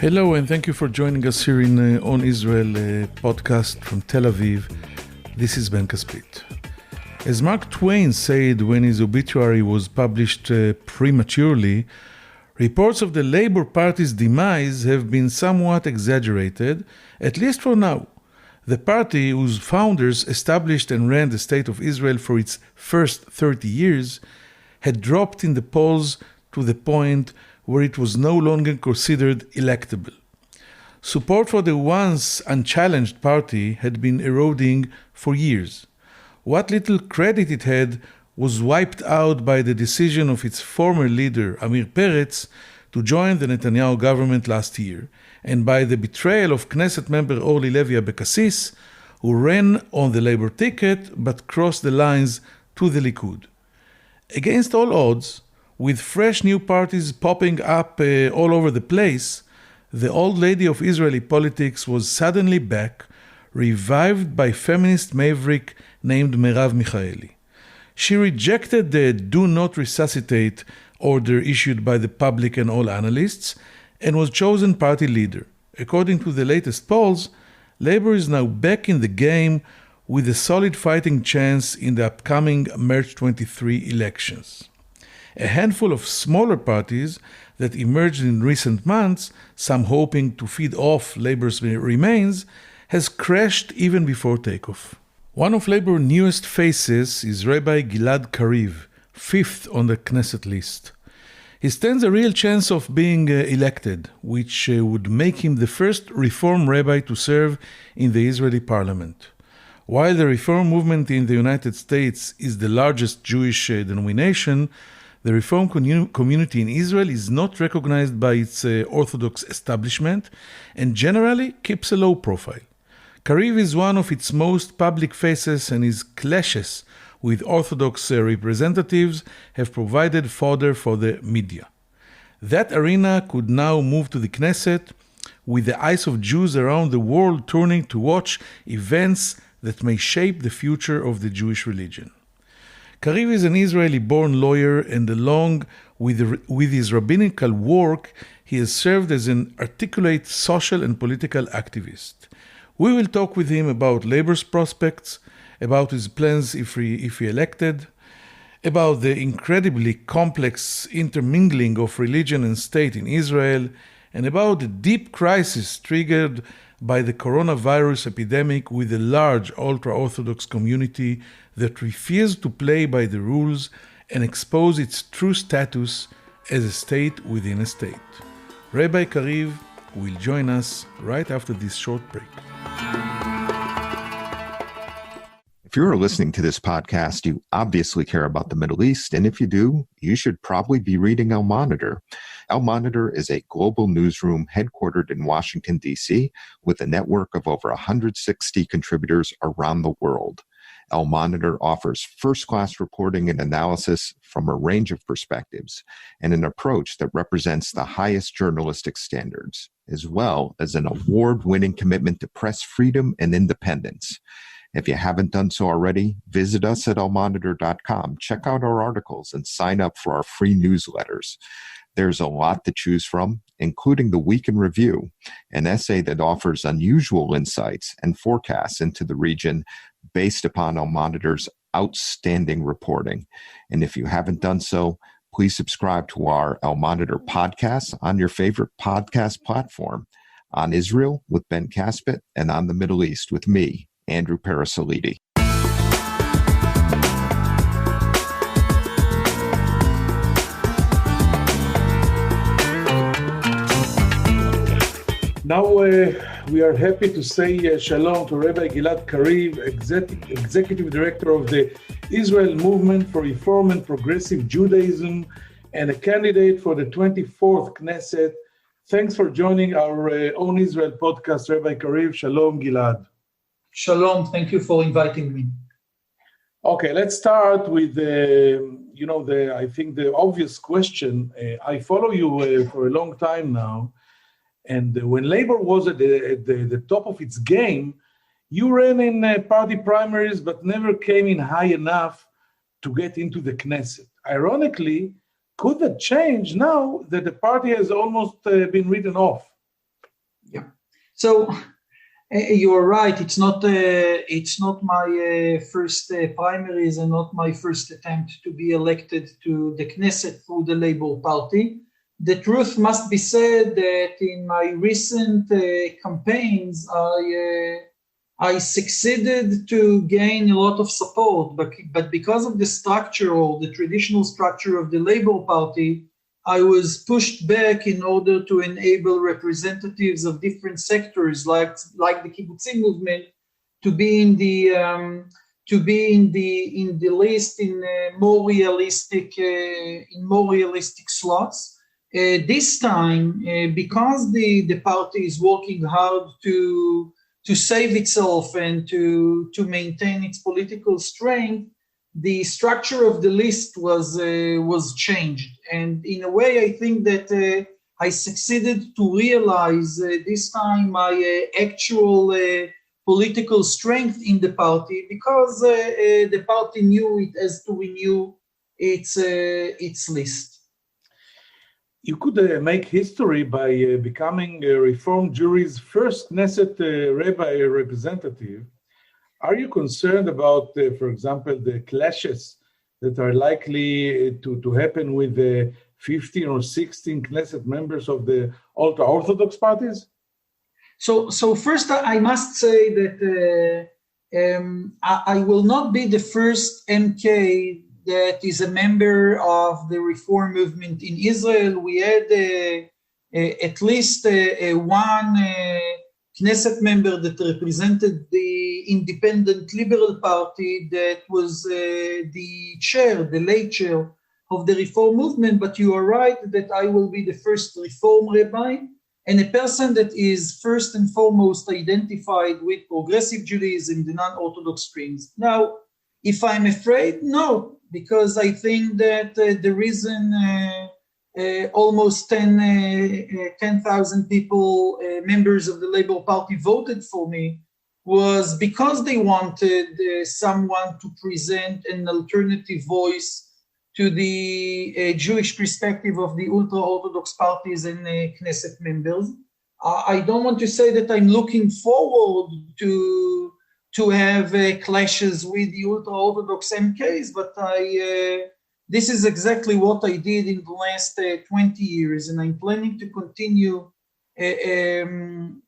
Hello, and thank you for joining us here in On Israel podcast from Tel Aviv. This is Ben Caspit. As Mark Twain said when his obituary was published prematurely, reports of the Labour Party's demise have been somewhat exaggerated, at least for now. The party, whose founders established and ran the State of Israel for its first 30 years, had dropped in the polls to the point where it was no longer considered electable. Support for the once unchallenged party had been eroding for years. What little credit it had was wiped out by the decision of its former leader, Amir Peretz, to join the Netanyahu government last year, and by the betrayal of Knesset member Orly Levy Abekassis, who ran on the Labour ticket but crossed the lines to the Likud. Against all odds, with fresh new parties popping up all over the place, the old lady of Israeli politics was suddenly back, revived by feminist maverick named Merav Michaeli. She rejected the "do not resuscitate" order issued by the public and all analysts, and was chosen party leader. According to the latest polls, Labour is now back in the game with a solid fighting chance in the upcoming March 23 elections. A handful of smaller parties that emerged in recent months, some hoping to feed off Labour's remains, has crashed even before takeoff. One of Labour's newest faces is Rabbi Gilad Kariv, fifth on the Knesset list. He stands a real chance of being elected, which would make him the first Reform rabbi to serve in the Israeli parliament. While the Reform movement in the United States is the largest Jewish denomination, the Reform community in Israel is not recognized by its Orthodox establishment and generally keeps a low profile. Kariv is one of its most public faces, and his clashes with Orthodox representatives have provided fodder for the media. That arena could now move to the Knesset, with the eyes of Jews around the world turning to watch events that may shape the future of the Jewish religion. Kariv is an Israeli-born lawyer, and along with his rabbinical work, he has served as an articulate social and political activist. We will talk with him about Labour's prospects, about his plans if he elected, about the incredibly complex intermingling of religion and state in Israel, and about the deep crisis triggered by the coronavirus epidemic with a large ultra-Orthodox community that refused to play by the rules and expose its true status as a state within a state. Rabbi Kariv will join us right after this short break. If you're listening to this podcast, you obviously care about the Middle East, and if you do, you should probably be reading El Monitor. El Monitor is a global newsroom headquartered in Washington, D.C., with a network of over 160 contributors around the world. El Monitor offers first-class reporting and analysis from a range of perspectives, and an approach that represents the highest journalistic standards, as well as an award-winning commitment to press freedom and independence. If you haven't done so already, visit us at elmonitor.com, check out our articles, and sign up for our free newsletters. There's a lot to choose from, including the Week in Review, an essay that offers unusual insights and forecasts into the region based upon El Monitor's outstanding reporting. And if you haven't done so, please subscribe to our El Monitor podcast on your favorite podcast platform, On Israel with Ben Caspit, and On the Middle East with me, Andrew Parasolidi. Now we are happy to say shalom to Rabbi Gilad Kariv, Executive Director of the Israel Movement for Reform and Progressive Judaism, and a candidate for the 24th Knesset. Thanks for joining our Own Israel podcast, Rabbi Kariv. Shalom, Gilad. Shalom, thank you for inviting me. Okay, let's start with I think the obvious question. I follow you for a long time now, and when Labour was at the top of its game, you ran in party primaries but never came in high enough to get into the Knesset. Ironically, could that change now that the party has almost been written off? So you're right. It's not my first primaries and not my first attempt to be elected to the Knesset through the Labour Party. The truth must be said that in my recent campaigns, I succeeded to gain a lot of support, but because of the structure or the traditional structure of the Labour Party, I was pushed back in order to enable representatives of different sectors, like the kibbutzim movement, to be in the list in more realistic slots. This time, because the party is working hard to save itself and to maintain its political strength, the structure of the list was changed. And in a way, I think that I succeeded to realize this time my actual political strength in the party, because the party knew it has to renew its list. You could make history by becoming Reform Jury's first Knesset rabbi representative. Are you concerned about, for example, the clashes that are likely to happen with the 15 or 16 Knesset members of the ultra-Orthodox parties? So first, I must say that I will not be the first MK that is a member of the Reform movement in Israel. We had at least one Knesset member that represented the Independent Liberal Party that was the late chair of the Reform movement. But you are right that I will be the first Reform rabbi and a person that is first and foremost identified with progressive Judaism, the non-Orthodox streams. Now, if I'm afraid, no, because I think that the reason almost 10,000 people, members of the Labour Party, voted for me was because they wanted someone to present an alternative voice to the Jewish perspective of the ultra-Orthodox parties and Knesset members. I don't want to say that I'm looking forward to have clashes with the ultra-Orthodox MKs, but this is exactly what I did in the last 20 years, and I'm planning to continue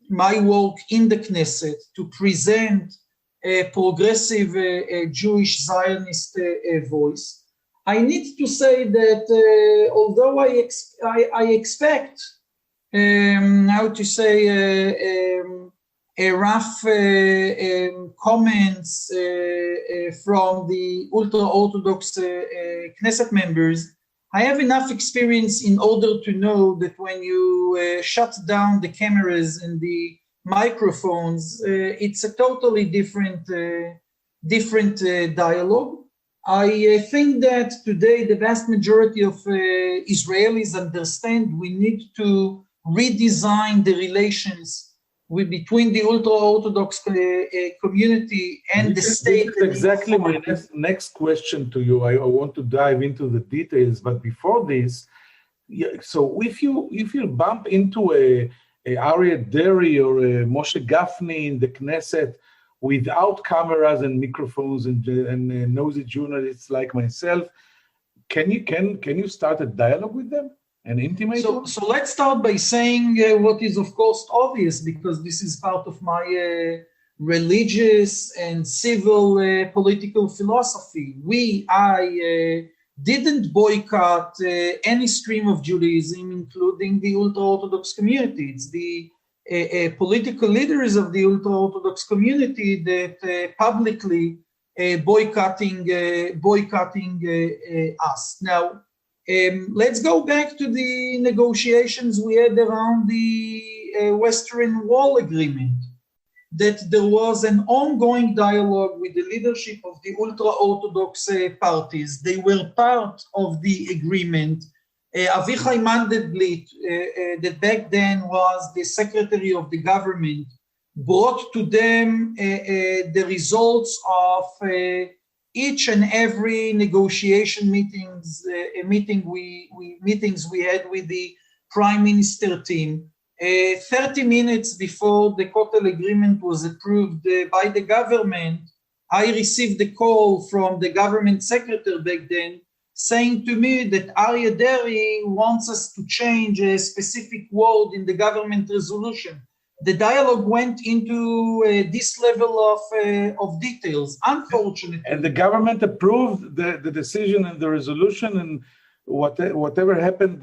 my work in the Knesset to present a progressive Jewish Zionist voice. I need to say that although I expect, how to say, rough comments from the ultra-Orthodox Knesset members, I have enough experience in order to know that when you shut down the cameras and the microphones, it's a totally different dialogue. I think that today the vast majority of Israelis understand we need to redesign the relations between the ultra-Orthodox community and the state. This is exactly my next question to you. I want to dive into the details, but before this, so if you bump into a Aryeh Deri or a Moshe Gafni in the Knesset without cameras and microphones and nosy journalists like myself, can you start a dialogue with them? And intimate? So let's start by saying what is of course obvious, because this is part of my religious and civil political philosophy. I didn't boycott any stream of Judaism, including the ultra-Orthodox community. It's the political leaders of the ultra-Orthodox community that publicly boycotting us. Now, let's go back to the negotiations we had around the Western Wall Agreement, that there was an ongoing dialogue with the leadership of the ultra-Orthodox parties. They were part of the agreement. Avichai Mandelblit, that back then was the secretary of the government, brought to them the results of each and every negotiation meetings we had with the Prime Minister team. 30 minutes before the Kotel agreement was approved by the government, I received a call from the government secretary back then saying to me that Aryeh Deri wants us to change a specific word in the government resolution. The dialogue went into this level of details, unfortunately. And the government approved the decision and the resolution, and whatever happened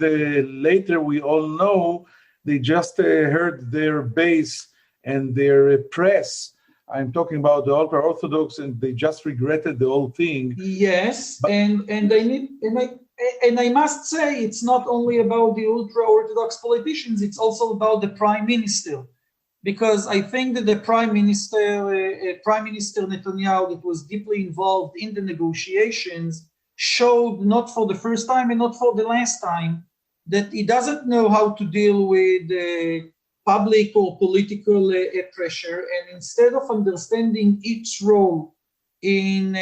later, we all know. They just heard their base and their press. I'm talking about the ultra-Orthodox, and they just regretted the whole thing. Yes, and I must say it's not only about the ultra-Orthodox politicians; it's also about the Prime Minister, because I think that the Prime Minister Netanyahu, that was deeply involved in the negotiations, showed not for the first time and not for the last time that he doesn't know how to deal with public or political pressure, and instead of understanding its role in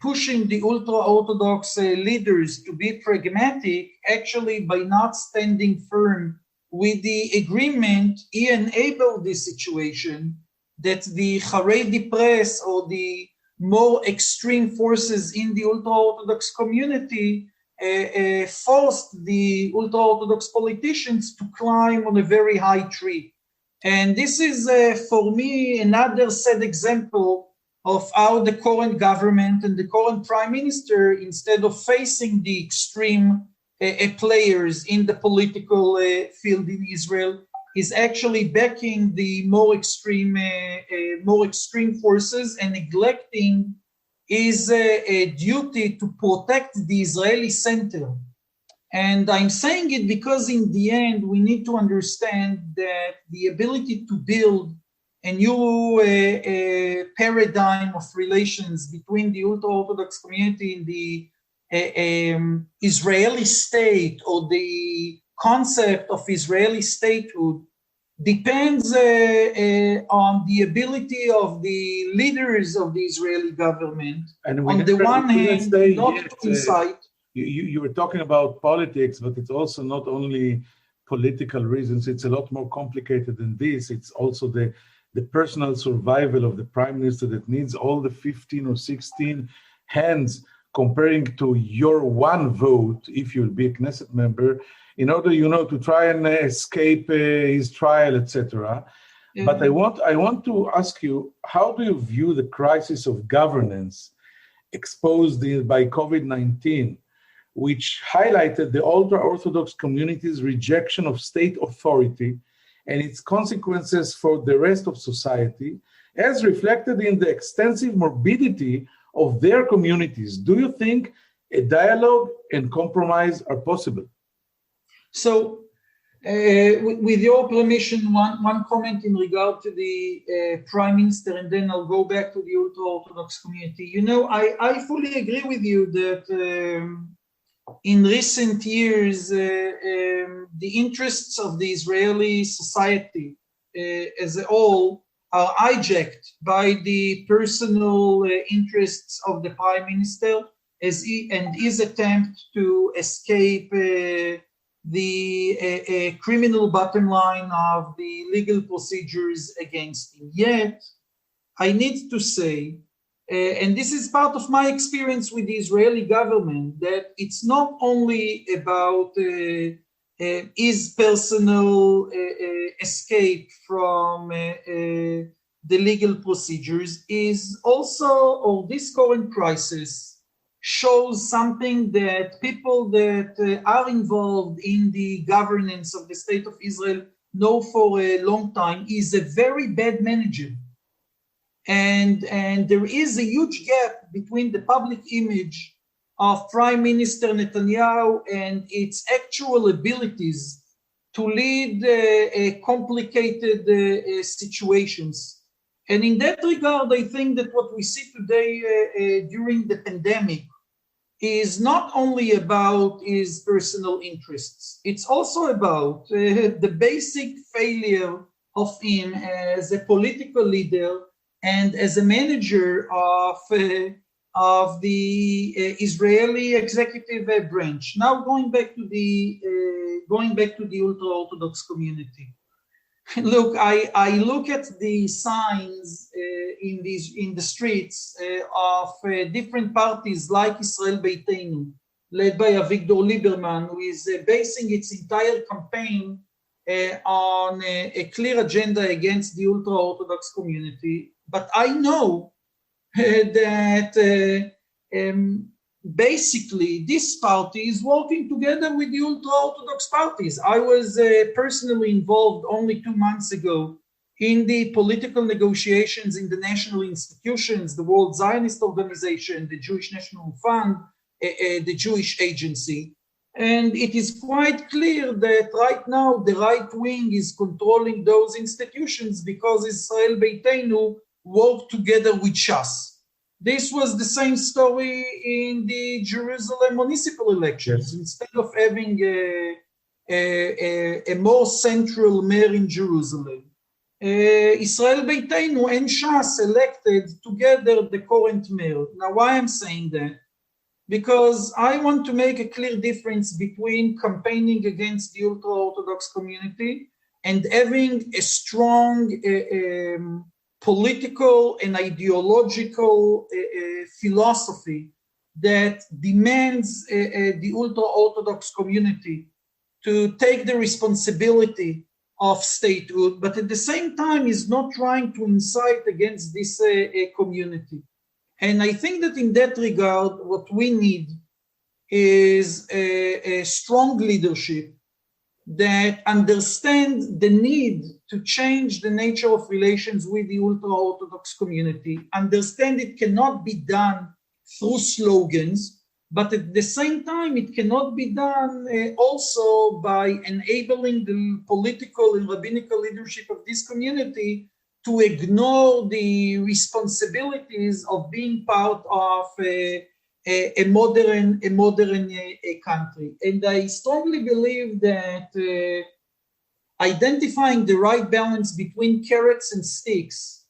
pushing the ultra-Orthodox leaders to be pragmatic, actually by not standing firm with the agreement, he enabled this situation that the Haredi press or the more extreme forces in the ultra-Orthodox community forced the ultra-Orthodox politicians to climb on a very high tree. And this is, for me, another sad example of how the current government and the current prime minister, instead of facing the extreme players in the political field in Israel, is actually backing the more extreme forces and neglecting his duty to protect the Israeli center. And I'm saying it because in the end, we need to understand that the ability to build a new paradigm of relations between the ultra-Orthodox community and the Israeli state, or the concept of Israeli statehood, depends on the ability of the leaders of the Israeli government. And on the one hand, not to incite. You were talking about politics, but it's also not only political reasons. It's a lot more complicated than this. It's also the personal survival of the prime minister that needs all the 15 or 16 hands comparing to your one vote, if you'll be a Knesset member, in order, to try and escape his trial, etc. Mm-hmm. But I want to ask you, how do you view the crisis of governance exposed by COVID-19, which highlighted the ultra-Orthodox community's rejection of state authority and its consequences for the rest of society, as reflected in the extensive morbidity of their communities? Do you think a dialogue and compromise are possible? So, with your permission, one comment in regard to the Prime Minister, and then I'll go back to the ultra-Orthodox community. I fully agree with you that in recent years, the interests of the Israeli society as a whole are hijacked by the personal interests of the Prime Minister and his attempt to escape the criminal bottom line of the legal procedures against him. Yet, I need to say, and this is part of my experience with the Israeli government, that it's not only about his personal escape from the legal procedures, is also, or this current crisis shows something that people that are involved in the governance of the state of Israel know for a long time, is a very bad manager. And there is a huge gap between the public image of Prime Minister Netanyahu and its actual abilities to lead complicated situations. And in that regard, I think that what we see today during the pandemic is not only about his personal interests. It's also about the basic failure of him as a political leader and as a manager of the Israeli executive branch. Now going back to the ultra-Orthodox community. Look, I look at the signs in the streets of different parties like Israel Beitenu, led by Avigdor Lieberman, who is basing its entire campaign on a clear agenda against the ultra-Orthodox community. But I know that basically this party is working together with the ultra-Orthodox parties. I was personally involved only 2 months ago in the political negotiations in the national institutions, the World Zionist Organization, the Jewish National Fund, the Jewish Agency. And it is quite clear that right now the right wing is controlling those institutions because Israel Beitenu worked together with Shas. This was the same story in the Jerusalem municipal elections. Yes. Instead of having a more central mayor in Jerusalem, Israel Beitenu and Shas elected together the current mayor. Now, why I'm saying that? Because I want to make a clear difference between campaigning against the ultra-Orthodox community and having a strong political and ideological philosophy that demands the ultra-Orthodox community to take the responsibility of statehood, but at the same time is not trying to incite against this community. And I think that in that regard, what we need is a strong leadership that understand the need to change the nature of relations with the ultra-Orthodox community, understand it cannot be done through slogans, but at the same time, it cannot be done also by enabling the political and rabbinical leadership of this community to ignore the responsibilities of being part of a modern country. And I strongly believe that identifying the right balance between carrots and sticks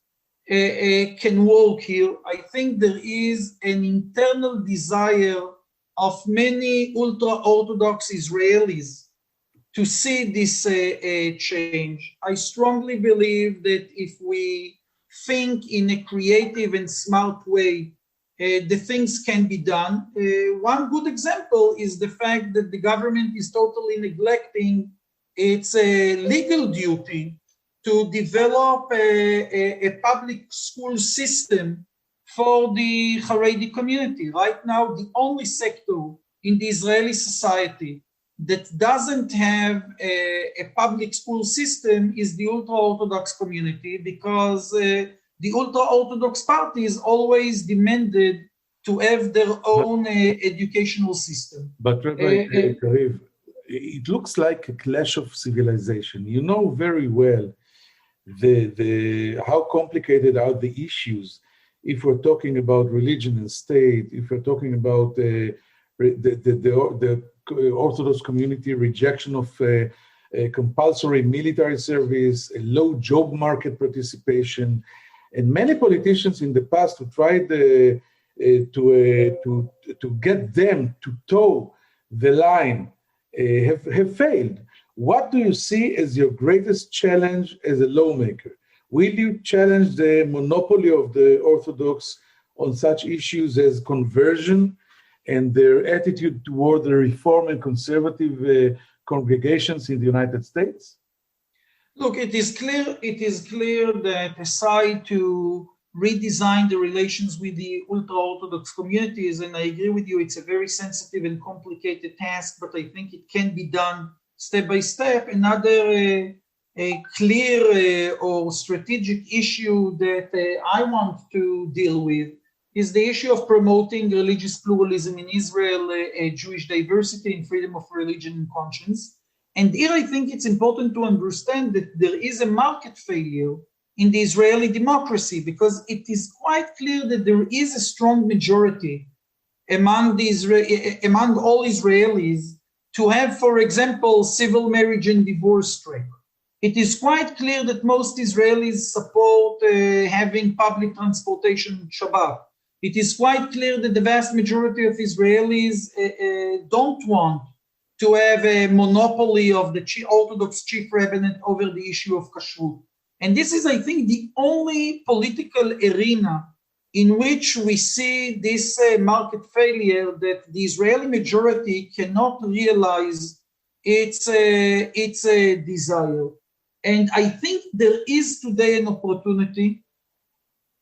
can work here. I think there is an internal desire of many ultra-Orthodox Israelis to see this change. I strongly believe that if we think in a creative and smart way, the things can be done. One good example is the fact that the government is totally neglecting its legal duty to develop a public school system for the Haredi community. Right now, the only sector in the Israeli society that doesn't have a public school system is the ultra-Orthodox community, because the ultra-Orthodox parties always demanded to have their own educational system. But Rabbi Kariv, it looks like a clash of civilization. You know very well how complicated are the issues if we're talking about religion and state, if we're talking about the Orthodox community rejection of compulsory military service, a low job market participation, and many politicians in the past who tried to get them to toe the line have failed. What do you see as your greatest challenge as a lawmaker? Will you challenge the monopoly of the Orthodox on such issues as conversion and their attitude toward the reform and conservative congregations in the United States? Look, it is clear that aside to redesign the relations with the ultra-Orthodox communities, and I agree with you, it's a very sensitive and complicated task, but I think it can be done step by step. Another a clear or strategic issue that I want to deal with is the issue of promoting religious pluralism in Israel, Jewish diversity and freedom of religion and conscience. And here I think it's important to understand that there is a market failure in the Israeli democracy, because it is quite clear that there is a strong majority among all Israelis to have, for example, civil marriage and divorce track. It is quite clear that most Israelis support having public transportation on Shabbat. It is quite clear that the vast majority of Israelis don't want to have a monopoly of the Orthodox chief rabbinate over the issue of kashrut. And this is, I think, the only political arena in which we see this market failure, that the Israeli majority cannot realize its desire. And I think there is today an opportunity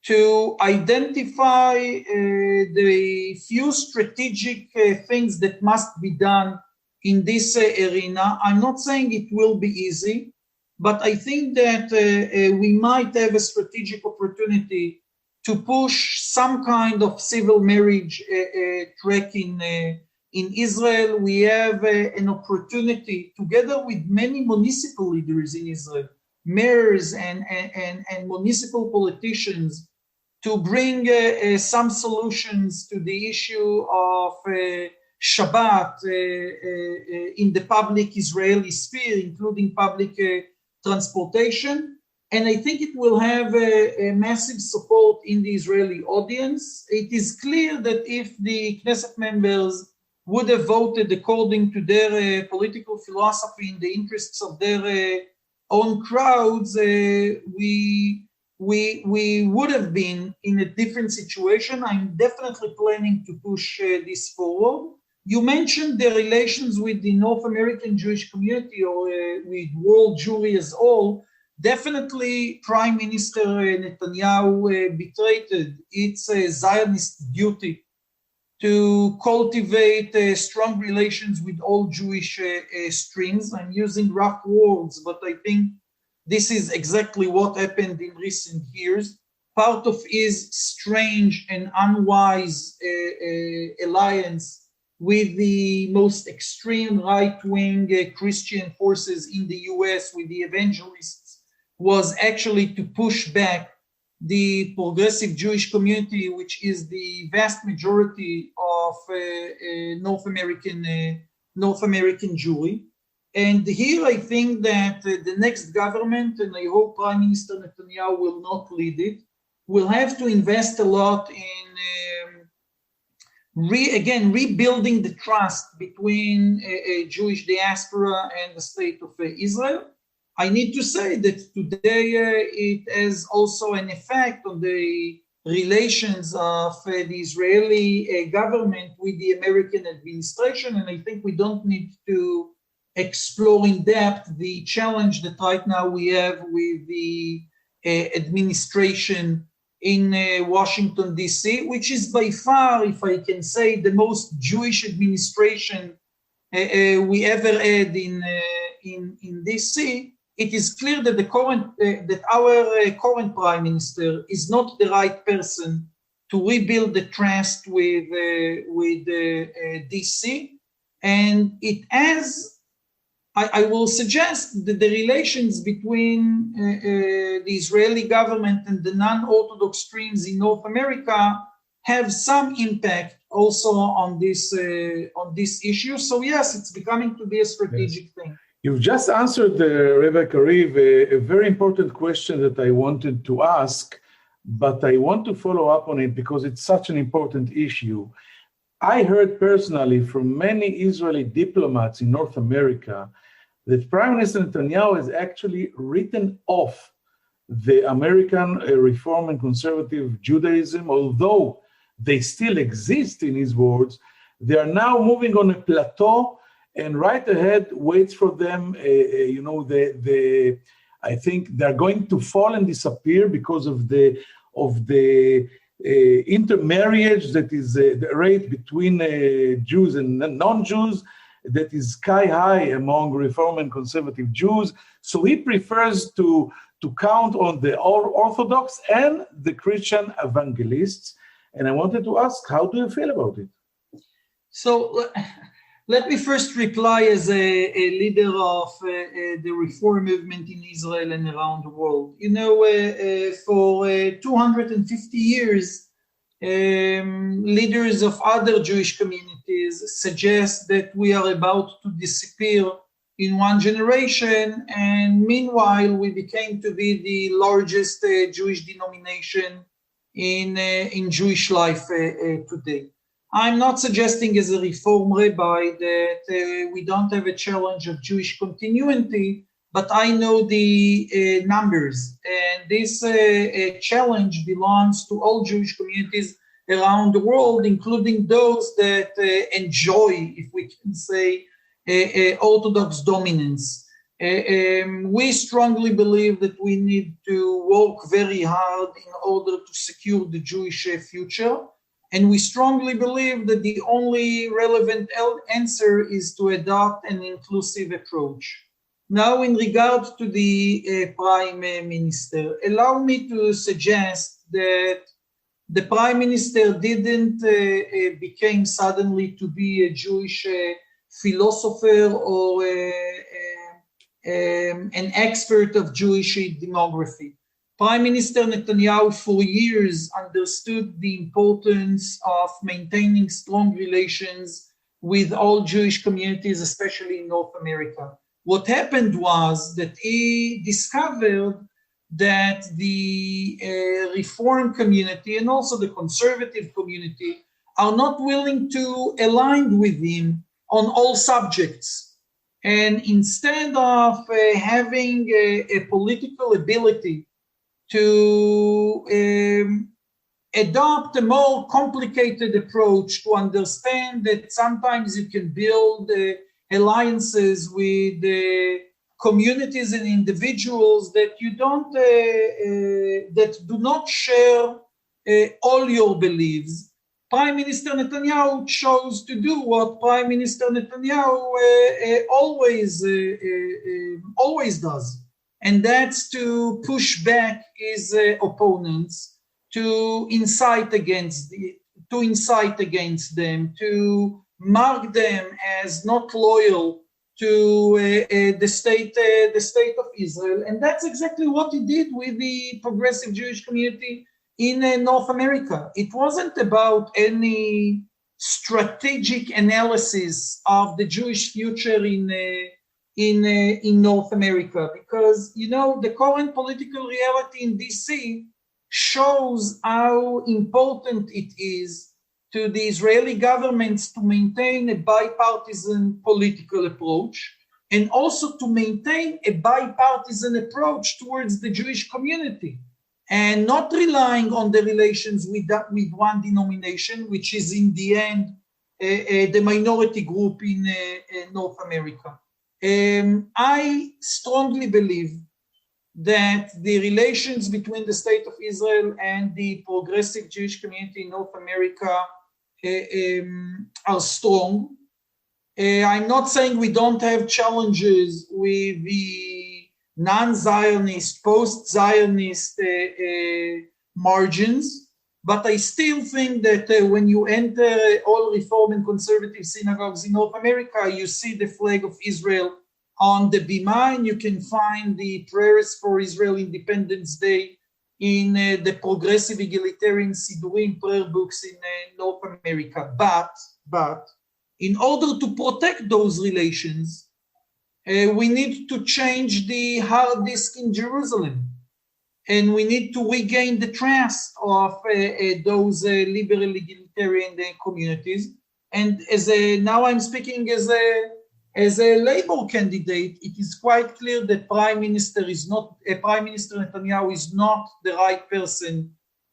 to identify the few strategic things that must be done in this arena. I'm not saying it will be easy, but I think that we might have a strategic opportunity to push some kind of civil marriage track in Israel. We have an opportunity, together with many municipal leaders in Israel, mayors and municipal politicians, to bring some solutions to the issue of Shabbat in the public Israeli sphere, including public transportation. And I think it will have a massive support in the Israeli audience. It is clear that if the Knesset members would have voted according to their political philosophy in the interests of their own crowds, we would have been in a different situation. I'm definitely planning to push this forward. You mentioned the relations with the North American Jewish community or with world Jewry as all. Definitely, Prime Minister Netanyahu betrayed its Zionist duty to cultivate strong relations with all Jewish streams. I'm using rough words, but I think this is exactly what happened in recent years. Part of his strange and unwise alliance with the most extreme right-wing Christian forces in the US, with the evangelists, was actually to push back the progressive Jewish community, which is the vast majority of North American Jewry. And here I think that the next government, and I hope Prime Minister Netanyahu will not lead it, will have to invest a lot in rebuilding the trust between Jewish diaspora and the state of Israel. I need to say that today it has also an effect on the relations of the Israeli government with the American administration, and I think we don't need to explore in depth the challenge that right now we have with the administration in Washington, D.C., which is by far, if I can say, the most Jewish administration we ever had in D.C. It is clear that our current prime minister is not the right person to rebuild the trust with DC, and it has. I will suggest that the relations between the Israeli government and the non-Orthodox streams in North America have some impact also on this issue. So yes, it's becoming to be a strategic thing. You've just answered, Rabbi Kariv, a very important question that I wanted to ask, but I want to follow up on it because it's such an important issue. I heard personally from many Israeli diplomats in North America that Prime Minister Netanyahu has actually written off the American Reform and Conservative Judaism, although they still exist in his words. They are now moving on a plateau, and right ahead waits for them. I think they're going to fall and disappear because of the intermarriage that is the rate between Jews and non-Jews that is sky high among Reform and Conservative Jews. So he prefers to count on the Orthodox and the Christian evangelists. And I wanted to ask, how do you feel about it? So let me first reply as a leader of the reform movement in Israel and around the world. You know, for 250 years, leaders of other Jewish communities suggest that we are about to disappear in one generation, and meanwhile we became to be the largest Jewish denomination in Jewish life today. I'm not suggesting as a Reform rabbi that we don't have a challenge of Jewish continuity, but I know the numbers, and this challenge belongs to all Jewish communities around the world, including those that enjoy, if we can say, Orthodox dominance. We strongly believe that we need to work very hard in order to secure the Jewish future. And we strongly believe that the only relevant answer is to adopt an inclusive approach. Now, in regard to the Prime Minister, allow me to suggest that the Prime Minister didn't become suddenly to be a Jewish philosopher or an expert of Jewish demography. Prime Minister Netanyahu for years understood the importance of maintaining strong relations with all Jewish communities, especially in North America. What happened was that he discovered that the Reform community and also the conservative community are not willing to align with him on all subjects. And instead of having a political ability to adopt a more complicated approach to understand that sometimes you can build alliances with communities and individuals that you don't that do not share all your beliefs. Prime Minister Netanyahu chose to do what Prime Minister Netanyahu always does, and that's to push back his opponents, to incite against them, to mark them as not loyal to the state of Israel. And that's exactly what he did with the progressive Jewish community in North America. It wasn't about any strategic analysis of the Jewish future in North America, because, you know, the current political reality in DC shows how important it is to the Israeli governments to maintain a bipartisan political approach, and also to maintain a bipartisan approach towards the Jewish community, and not relying on the relations with one denomination, which is in the end the minority group in North America. I strongly believe that the relations between the State of Israel and the progressive Jewish community in North America are strong. I'm not saying we don't have challenges with the non-Zionist, post-Zionist margins, but I still think that when you enter all Reform and conservative synagogues in North America, you see the flag of Israel on the bima, and you can find the prayers for Israel Independence Day in the progressive egalitarian Sidurim prayer books in North America. But in order to protect those relations, we need to change the hard disk in Jerusalem, and we need to regain the trust of those liberal egalitarian communities. And now I'm speaking as a Labour candidate, it is quite clear that Prime Minister Netanyahu is not the right person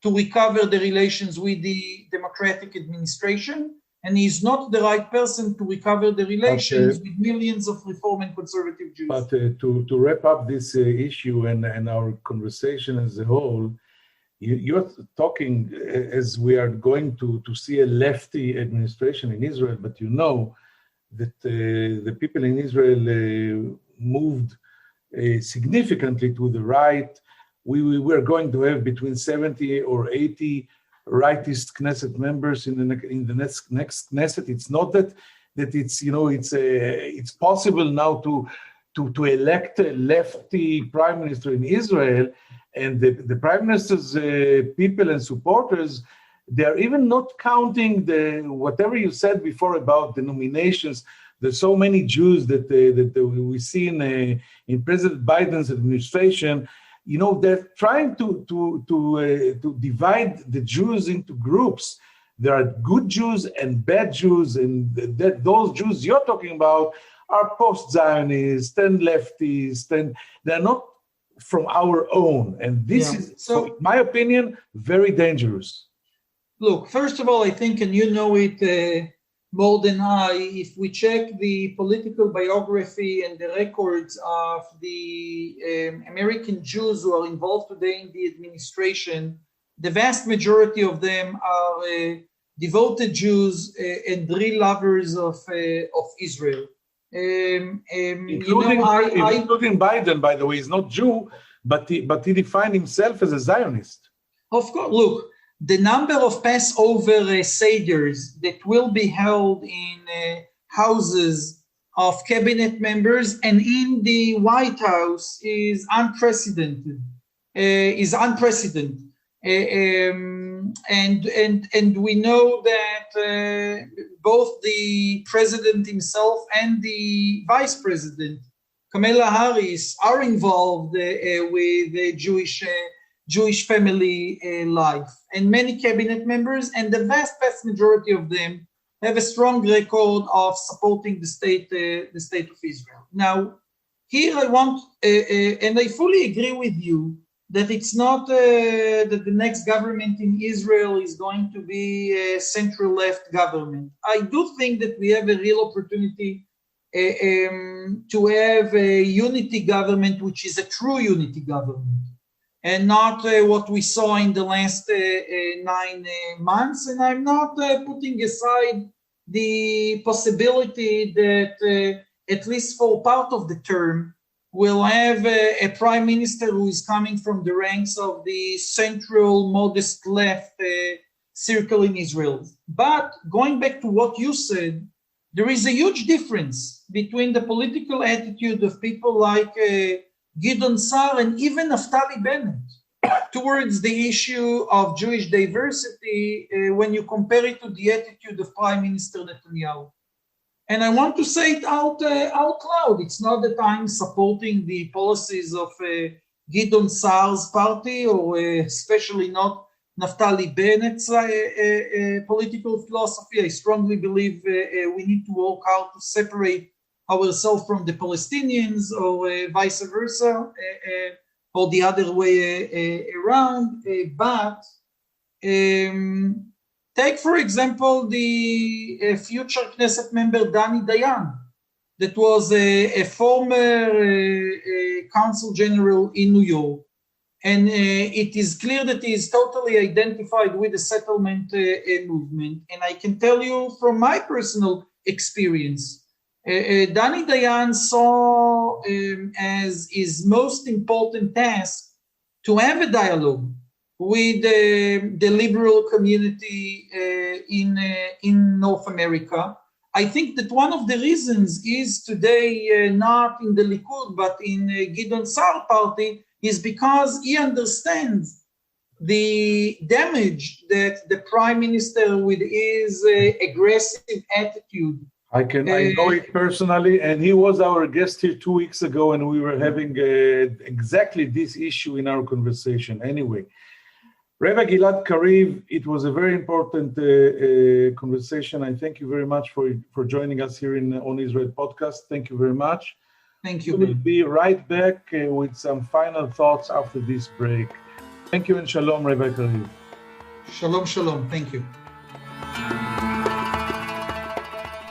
to recover the relations with the Democratic administration, and he is not the right person to recover the relations with millions of Reform and conservative Jews. But to wrap up this issue and our conversation as a whole, you're talking as we are going to see a lefty administration in Israel, but you know that the people in Israel moved significantly to the right. We were going to have between 70 or 80 rightist Knesset members in the next Knesset. It's not that it's, you know, it's possible now to elect a lefty prime minister in Israel, and the prime minister's people and supporters, they are even not counting whatever you said before about the nominations. There's so many Jews that we see in President Biden's administration. You know, they're trying to divide the Jews into groups. there are good Jews and bad Jews, and those Jews you're talking about are post-Zionist and leftist, and they're not from our own. And this is, so in my opinion, very dangerous. Look, first of all, I think, and you know it more than I, if we check the political biography and the records of the American Jews who are involved today in the administration, the vast majority of them are devoted Jews and real lovers of Israel. Including Biden, by the way, is not Jew, but he defined himself as a Zionist. Of course, look, the number of Passover seders that will be held in houses of cabinet members and in the White House is unprecedented. And we know that both the president himself and the vice president, Kamala Harris, are involved with Jewish family life, and many cabinet members, and the vast majority of them have a strong record of supporting the state of Israel. Now, here I want, and I fully agree with you, that it's not that the next government in Israel is going to be a central-left government. I do think that we have a real opportunity to have a unity government, which is a true unity government, and not what we saw in the last 9 months. And I'm not putting aside the possibility that, at least for part of the term, we'll have a prime minister who is coming from the ranks of the central, modest left circle in Israel. But going back to what you said, there is a huge difference between the political attitude of people like Gideon Sa'ar and even Naftali Bennett towards the issue of Jewish diversity when you compare it to the attitude of Prime Minister Netanyahu. And I want to say it out loud. It's not that I'm supporting the policies of Gideon Sa'ar's party, or especially not Naftali Bennett's political philosophy. I strongly believe we need to work hard to separate ourselves from the Palestinians, or vice versa, or the other way around. But take, for example, the future Knesset member Dani Dayan, that was a former consul general in New York. And it is clear that he is totally identified with the settlement movement. And I can tell you from my personal experience, Dani Dayan saw as his most important task to have a dialogue with the liberal community in North America. I think that one of the reasons is today not in the Likud, but in Gideon Sa'ar party, is because he understands the damage that the prime minister, with his aggressive attitude. I know it personally, and he was our guest here 2 weeks ago, and we were having exactly this issue in our conversation. Anyway, Rabbi Gilad Kariv, it was a very important conversation. I thank you very much for joining us here in On Israel podcast. Thank you very much. Thank you. We'll be right back with some final thoughts after this break. Thank you, and shalom, Rabbi Kariv. Shalom, shalom. Thank you.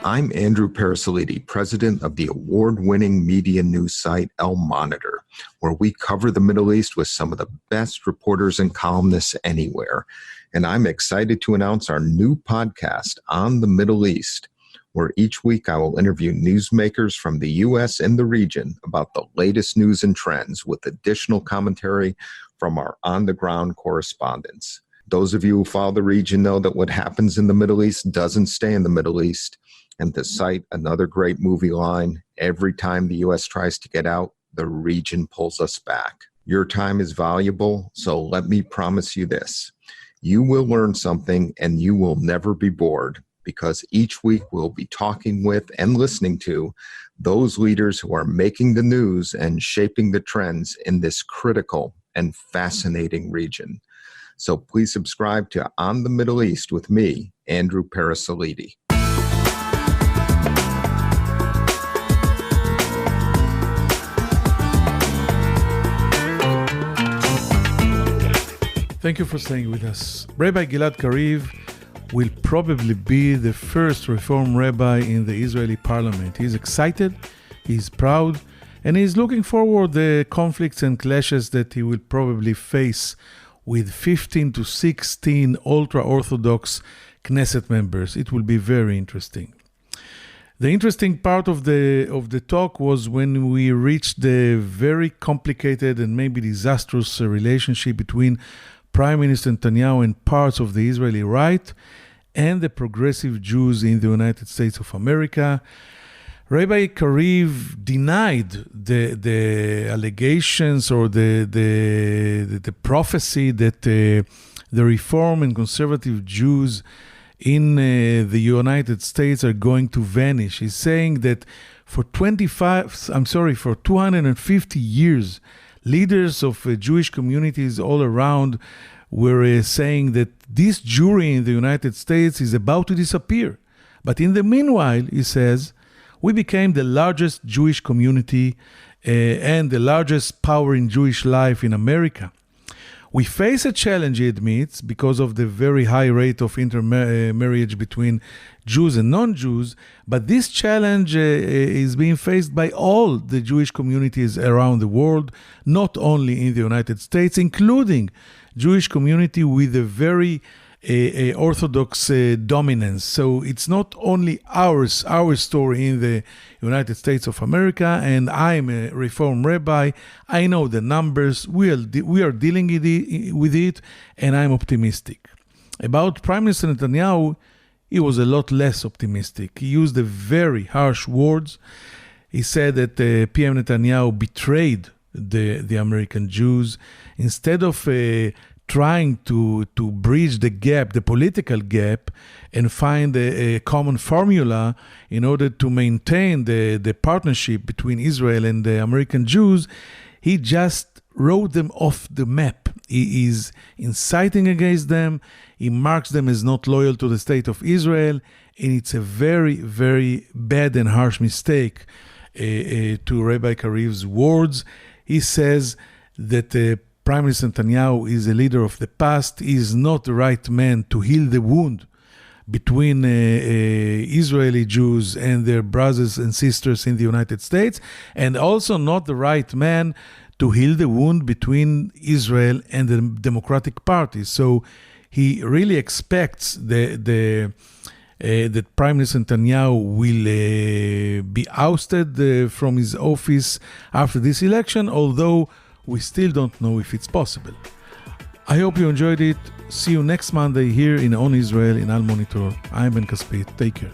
I'm Andrew Parasolidi, president of the award-winning media news site El Monitor, where we cover the Middle East with some of the best reporters and columnists anywhere. And I'm excited to announce our new podcast, On the Middle East, where each week I will interview newsmakers from the U.S. and the region about the latest news and trends, with additional commentary from our on-the-ground correspondents. Those of you who follow the region know that what happens in the Middle East doesn't stay in the Middle East. And to cite another great movie line, every time the U.S. tries to get out, the region pulls us back. Your time is valuable, so let me promise you this. You will learn something, and you will never be bored, because each week we'll be talking with and listening to those leaders who are making the news and shaping the trends in this critical and fascinating region. So please subscribe to On the Middle East with me, Andrew Parasolidi. Thank you for staying with us. Rabbi Gilad Kariv will probably be the first Reform rabbi in the Israeli parliament. He's excited, he's proud, and he's looking forward to the conflicts and clashes that he will probably face with 15 to 16 ultra-Orthodox Knesset members. It will be very interesting. The interesting part of the talk was when we reached the very complicated and maybe disastrous relationship between Prime Minister Netanyahu and parts of the Israeli right and the progressive Jews in the United States of America. Rabbi Kariv denied the allegations or the prophecy that the Reform and conservative Jews in the United States are going to vanish. He's saying that for 250 years, leaders of Jewish communities all around were saying that this Jewry in the United States is about to disappear. But in the meanwhile, he says, we became the largest Jewish community and the largest power in Jewish life in America. We face a challenge, he admits, because of the very high rate of intermarriage between Jews and non-Jews, but this challenge is being faced by all the Jewish communities around the world, not only in the United States, including Jewish community with a very Orthodox dominance. So it's not only our story in the United States of America, and I'm a Reform rabbi. I know the numbers. We are dealing with it, and I'm optimistic. About Prime Minister Netanyahu, he was a lot less optimistic. He used the very harsh words. He said that PM Netanyahu betrayed the American Jews. Instead of trying to bridge the gap, the political gap, and find a common formula in order to maintain the partnership between Israel and the American Jews, he just wrote them off the map. He is inciting against them. He marks them as not loyal to the state of Israel, and it's a very, very bad and harsh mistake to Rabbi Kariv's words. He says that Prime Minister Netanyahu is a leader of the past. He is not the right man to heal the wound between Israeli Jews and their brothers and sisters in the United States, and also not the right man to heal the wound between Israel and the Democratic Party. So he really expects that Prime Minister Netanyahu will be ousted from his office after this election, although we still don't know if it's possible. I hope you enjoyed it. See you next Monday here in On Israel in Al Monitor. I'm Ben Caspit. Take care.